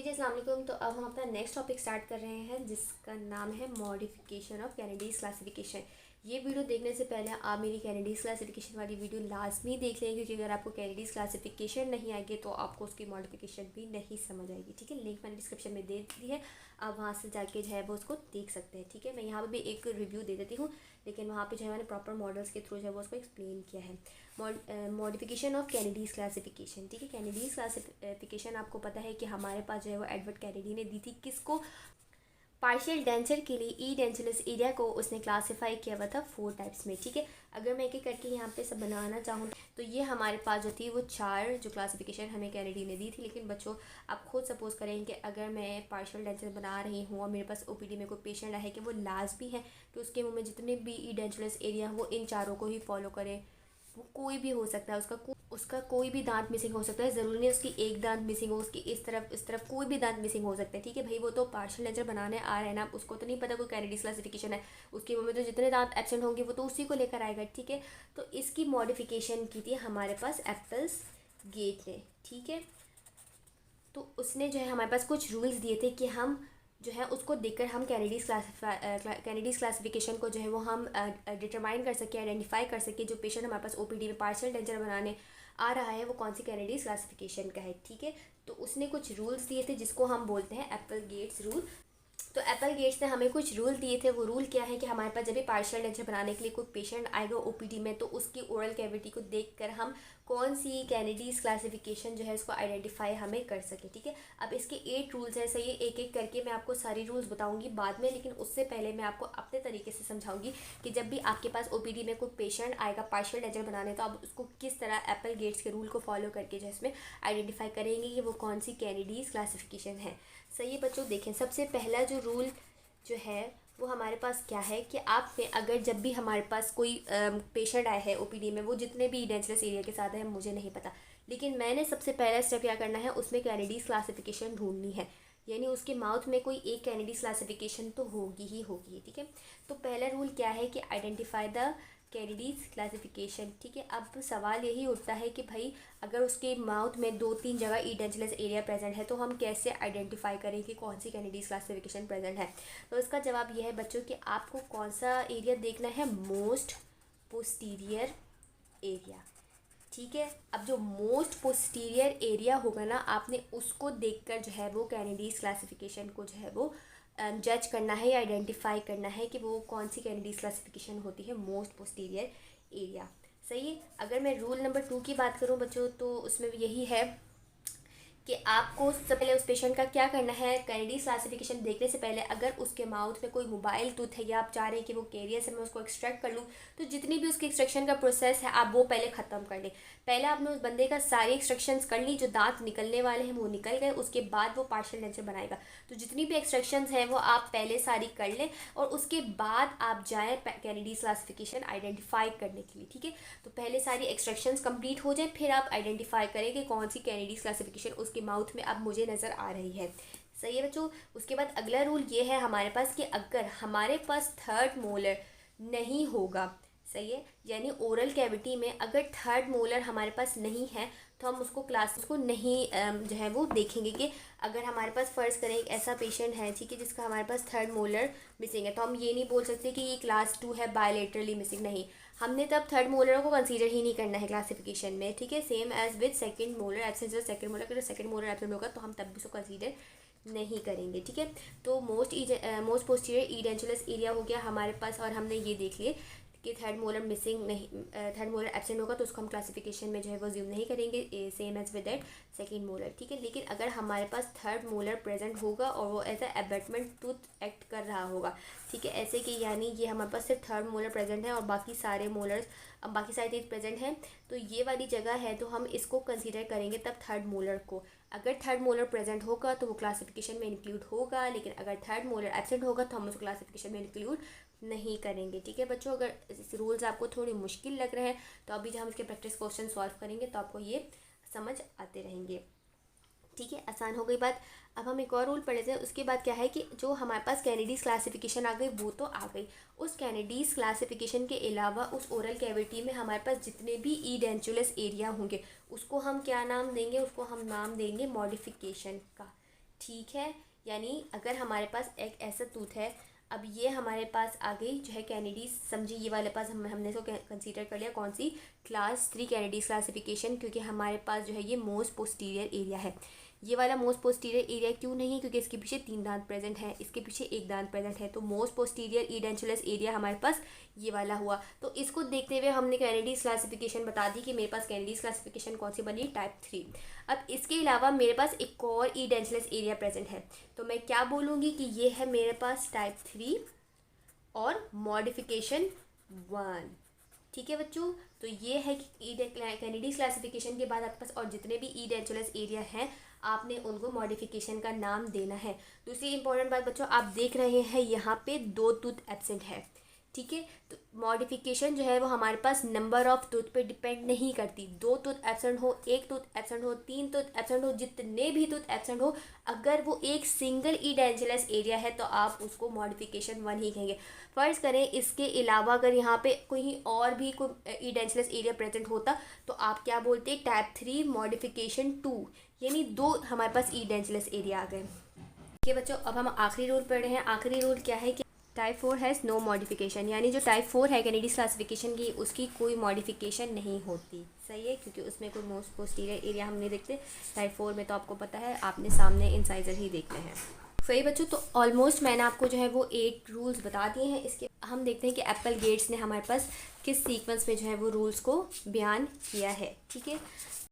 जी अस्सलाम वालेकुम। तो अब हम अपना नेक्स्ट टॉपिक स्टार्ट कर रहे हैं जिसका नाम है मॉडिफिकेशन ऑफ कैनेडीज क्लासिफिकेशन। ये वीडियो देखने से पहले आप मेरी कैनेडीज क्लासिफिकेशन वाली वीडियो लाजमी देख लें, क्योंकि अगर आपको कैनेडीज क्लासिफिकेशन नहीं आएगी तो आपको उसकी मॉडिफिकेशन भी नहीं समझ आएगी। ठीक है, लिंक मैंने डिस्क्रिप्शन में दे दी है, आप वहाँ से जाके जो है वो उसको देख सकते हैं। ठीक है, मैं यहाँ पर भी एक रिव्यू दे देती हूँ, लेकिन वहाँ पे जो है मैंने प्रॉपर मॉडल्स के थ्रू जो है वो उसको एक्सप्लेन किया है। Modification of Kennedy's classification. ठीक है, कैनेडीज क्लासिफिकेशन आपको पता है कि हमारे पास जो है वो एडवर्ड कैनेडी ने दी थी। किसको? पार्शियल डेंसर के लिए ई डेंसरलेस एरिया को उसने क्लासिफाई किया हुआ था 4 टाइप्स में। ठीक है, अगर मैं एक एक करके यहाँ पे सब बनाना चाहूँ तो ये हमारे पास जो थी वो 4 जो क्लासिफिकेशन हमें कैनेडी ने दी थी। लेकिन बच्चों, आप खुद सपोज करें कि अगर मैं पार्शियल डेंसर बना रही हूँ और मेरे पास ओपीडी में कोई पेशेंट आए कि वो लाजमी है कि उसके मुँह में जितने भी ई डेंसरलेस एरिया वो इन चारों को ही फॉलो करे। वो कोई भी हो सकता है, उसका कोई भी दांत मिसिंग हो सकता है, ज़रूरी नहीं उसकी एक दांत मिसिंग हो, उसकी इस तरफ कोई भी दांत मिसिंग हो सकता है। ठीक है भाई, वो तो पार्शियल लेंजर बनाने आ रहे हैं ना, उसको तो नहीं पता कोई कैनेडीज क्लासिफिकेशन है। उसके मुंह में तो जितने दांत एब्सेंट होंगे वो तो उसी को लेकर आएगा। ठीक है, तो इसकी मॉडिफिकेशन की थी हमारे पास एप्पल्स गेट ने। ठीक है, तो उसने जो है हमारे पास कुछ रूल्स दिए थे कि हम जो है उसको देखकर हम कैनेडीज क्लासिफिकेशन को जो है वो हम डिटरमाइन कर सके, आइडेंटिफाई कर सके जो पेशेंट हमारे पास ओपीडी में पार्शियल डेंचर बनाने आ रहा है वो कौन सी कैनेडीज क्लासिफिकेशन का है। ठीक है, तो उसने कुछ रूल्स दिए थे जिसको हम बोलते हैं एप्पल गेट्स रूल। तो एप्पल गेट्स ने हमें कुछ रूल दिए थे। वो रूल क्या है कि हमारे पास जब भी पार्शियल डेंचर बनाने के लिए कोई पेशेंट आएगा ओपीडी में, तो उसकी ओरल कैविटी को देखकर हम कौन सी कैनेडीज क्लासिफिकेशन जो है उसको आइडेंटिफाई हमें कर सके। ठीक है, अब इसके 8 रूल्स हैं। सही है, एक एक करके मैं आपको सारी रूल्स बताऊंगी बाद में, लेकिन उससे पहले मैं आपको अपने तरीके से समझाऊंगी कि जब भी आपके पास ओपीडी में कोई पेशेंट आएगा पार्शियल डेंचर बनाने, तो आप उसको किस तरह एप्पल गेट्स के रूल को फॉलो करके जो है इसमें आइडेंटिफाई करेंगे कि वो कौन सी कैनेडीज क्लासिफिकेशन है। सही है बच्चों, देखें सबसे पहला जो रूल जो है वो हमारे पास क्या है कि आपने अगर जब भी हमारे पास कोई पेशेंट आया है ओपीडी में, वो जितने भी डेंचरस एरिया के साथ है मुझे नहीं पता, लेकिन मैंने सबसे पहला स्टेप क्या करना है, उसमें कैनेडीज क्लासिफिकेशन ढूंढनी है। यानी उसके माउथ में कोई एक कैनेडीज क्लासिफिकेशन तो होगी ही होगी। ठीक है, तो पहला रूल क्या है कि आइडेंटिफाई द कैनेडीज क्लासिफिकेशन। ठीक है, अब सवाल यही उठता है कि भाई अगर उसके माउथ में 2-3 जगह ई डेंचरलेस एरिया प्रेजेंट है तो हम कैसे आइडेंटिफाई करें कि कौन सी कैनेडीज क्लासिफिकेशन प्रेजेंट है। तो इसका जवाब यह है बच्चों कि आपको कौन सा एरिया देखना है, मोस्ट पोस्टीरियर एरिया। ठीक है, अब जो मोस्ट पोस्टीरियर एरिया होगा ना, आपने उसको देखकर जो है वो कैनेडीज क्लासिफिकेशन को जो है वो जज करना है या आइडेंटिफाई करना है कि वो कौन सी कैनेडीज क्लासिफिकेशन होती है, मोस्ट पोस्टीरियर एरिया। सही है, अगर मैं रूल नंबर 2 की बात करूं बच्चों, तो उसमें यही है कि आपको सबसे पहले उस पेशेंट का क्या करना है, कैनेडीज क्लासिफिकेशन देखने से पहले अगर उसके माउथ में कोई मोबाइल टूथ है या आप चाह रहे हैं कि वो कैरियस है मैं उसको एक्सट्रैक्ट कर लूँ, तो जितनी भी उसके एक्सट्रैक्शन का प्रोसेस है आप वो पहले ख़त्म कर लें। पहले आपने उस बंदे का सारी एक्सट्रैक्शंस कर ली, जो दांत निकलने वाले हैं वो निकल गए, उसके बाद वो पार्शियल डेंचर बनाएगा। तो जितनी भी एक्सट्रैक्शंस हैं वो आप पहले सारी कर लें और उसके बाद आप जाएँ कैनेडीज क्लासिफिकेशन आइडेंटिफाई करने के लिए। ठीक है, तो पहले सारी एक्सट्रैक्शंस कंप्लीट हो जाए, फिर आप आइडेंटिफाई करें कि कौन सी कैनेडीज क्लासिफिकेशन उसके माउथ में अब मुझे नज़र आ रही है। सही है बच्चों, उसके बाद अगला रूल ये है हमारे पास कि अगर हमारे पास थर्ड मोलर नहीं होगा, सही है, यानी ओरल कैविटी में अगर थर्ड मोलर हमारे पास नहीं है तो हम उसको नहीं जो है वो देखेंगे कि अगर हमारे पास फ़र्ज़ करें एक ऐसा पेशेंट है, ठीक है, जिसका हमारे पास थर्ड मोलर मिसिंग है, तो हम ये नहीं बोल सकते कि ये क्लास 2 है बायलेटरली मिसिंग, नहीं, हमने तब थर्ड मोलर को कंसीडर ही नहीं करना है क्लासिफिकेशन में। ठीक है, same as with second molar absence of second molar, अगर सेकंड मोलर एब्सेंट होगा तो हम तब भी उसको कंसीडर नहीं करेंगे। ठीक है, तो मोस्ट पोस्टीरियर ई डेंचरलेस एरिया हो गया हमारे पास, और हमने ये देख लिए कि थर्ड मोलर मिसिंग नहीं, थर्ड मोलर एब्सेंट होगा तो उसको हम क्लासिफिकेशन में जो है वो ज्यूम नहीं करेंगे, same as with that second molar. ठीक है, लेकिन अगर हमारे पास थर्ड मोलर प्रेजेंट होगा और वो एज अ एबैटमेंट टूथ एक्ट कर रहा होगा, ठीक है, ऐसे कि यानी ये हमारे पास सिर्फ थर्ड मोलर प्रेजेंट है और बाकी सारे मोलर्स बाकी सारे टीथ प्रेजेंट हैं, तो ये वाली जगह है तो हम इसको कंसीडर करेंगे तब थर्ड मोलर को। अगर थर्ड मोलर प्रेजेंट होगा तो वो क्लासिफिकेशन में इंक्लूड होगा, लेकिन अगर थर्ड मोलर एब्सेंट होगा तो हम उसको क्लासिफिकेशन में इंक्लूड नहीं करेंगे। ठीक है बच्चों, अगर रूल्स आपको थोड़े मुश्किल लग रहे हैं तो अभी जब हम इसके प्रैक्टिस क्वेश्चन सॉल्व करेंगे तो आपको ये समझ आते रहेंगे। ठीक है, आसान हो गई बात। अब हम एक और रूल पढ़ लेते हैं। उसके बाद क्या है कि जो हमारे पास कैनेडीज क्लासिफिकेशन आ गई वो तो आ गई, उस कैनेडीज क्लासिफिकेशन के अलावा उस ओरल कैविटी में हमारे पास जितने भी ई डेंचुलस एरिया होंगे उसको हम क्या नाम देंगे, उसको हम नाम देंगे मॉडिफिकेशन का। ठीक है, यानी अगर हमारे पास एक ऐसा टूथ है, अब ये हमारे पास आ गई जो है कैनेडीज, समझिए ये वाले पास हमने इसको कंसीडर कर लिया कौन सी, क्लास 3 कैनेडीज क्लासिफिकेशन, क्योंकि हमारे पास जो है ये मोस्ट पोस्टीरियर एरिया है। ये वाला मोस्ट पोस्टीरियर एरिया क्यों नहीं है, क्योंकि इसके पीछे 3 दांत प्रेजेंट है, इसके पीछे 1 दांत प्रेजेंट है, तो मोस्ट पोस्टीरियर इडेंचुलस एरिया हमारे पास ये वाला हुआ। तो इसको देखते हुए हमने कैनेडीज क्लासिफिकेशन बता दी कि मेरे पास कैनेडीज क्लासिफिकेशन कौन सी बनी, टाइप 3। अब इसके अलावा मेरे पास एक और इडेंचुलस एरिया प्रेजेंट है, तो मैं क्या बोलूँगी कि ये है मेरे पास टाइप 3 और मॉडिफिकेशन 1। ठीक है बच्चों, तो ये है कि कैनेडीज क्लासिफिकेशन के बाद आपके पास और जितने भी इडेंचुलस एरिया हैं आपने उनको मॉडिफिकेशन का नाम देना है। दूसरी इंपॉर्टेंट बात बच्चों, आप देख रहे हैं यहाँ पे 2 टूथ एब्सेंट है। ठीक है, तो मॉडिफिकेशन जो है वो हमारे पास नंबर ऑफ टूथ पे डिपेंड नहीं करती। 2 टूथ एब्सेंट हो, 1 टूथ एब्सेंट हो, 3 टूथ एब्सेंट हो, जितने भी टूथ एब्सेंट हो, अगर वो एक सिंगल इडेंचुलस एरिया है तो आप उसको मॉडिफिकेशन 1 ही कहेंगे। फ़र्ज़ करें इसके अलावा अगर यहाँ पे कोई और भी कोई इडेंचुलस एरिया प्रेजेंट होता तो आप क्या बोलते, टाइप 3 मॉडिफिकेशन 2, यानी 2 हमारे पास इडेंचुलस एरिया आ गए। ठीक है बच्चों, अब हम आखिरी रूल पढ़ रहे हैं। आखिरी रूल क्या है कि टाइप 4 हैज़ नो मॉडिफिकेशन, यानी जो टाइप 4 है कैनेडीज क्लासिफिकेशन की, उसकी कोई मॉडिफिकेशन नहीं होती। सही है, क्योंकि उसमें कोई मोस्ट पोस्टीरियर एरिया हम नहीं देखते। टाइप 4 में तो आपको पता है, आपने सामने इंसाइजर ही देखने हैं। सही बच्चों, तो ऑलमोस्ट मैंने आपको जो है वो 8 रूल्स बता दिए हैं। इसके हम देखते हैं कि एप्पल गेट्स ने हमारे पास किस सीक्वेंस में जो है वो रूल्स को बयान किया है। ठीक है,